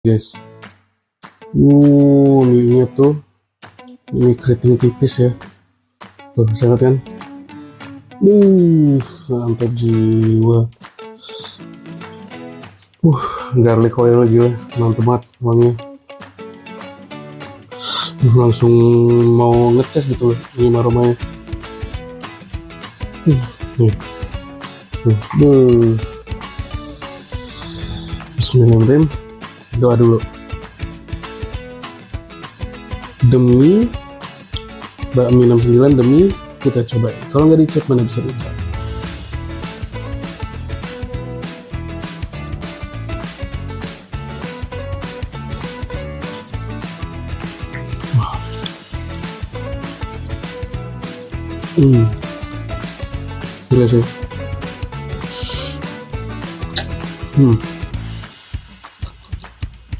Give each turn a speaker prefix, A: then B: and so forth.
A: guys. Mie tuh ini keriting tipis ya. Tuh, sangat kan? Mantap jiwa. Garlic oil gila, mantep banget wanginya. Langsung mau ngecas gitu loh, ini aromanya. Bismillahirrahmanirrahim. Doa dulu. Demi bakmi 69, demi kita cobain. Kalau nggak dicek mana bisa dicek. Gila sih.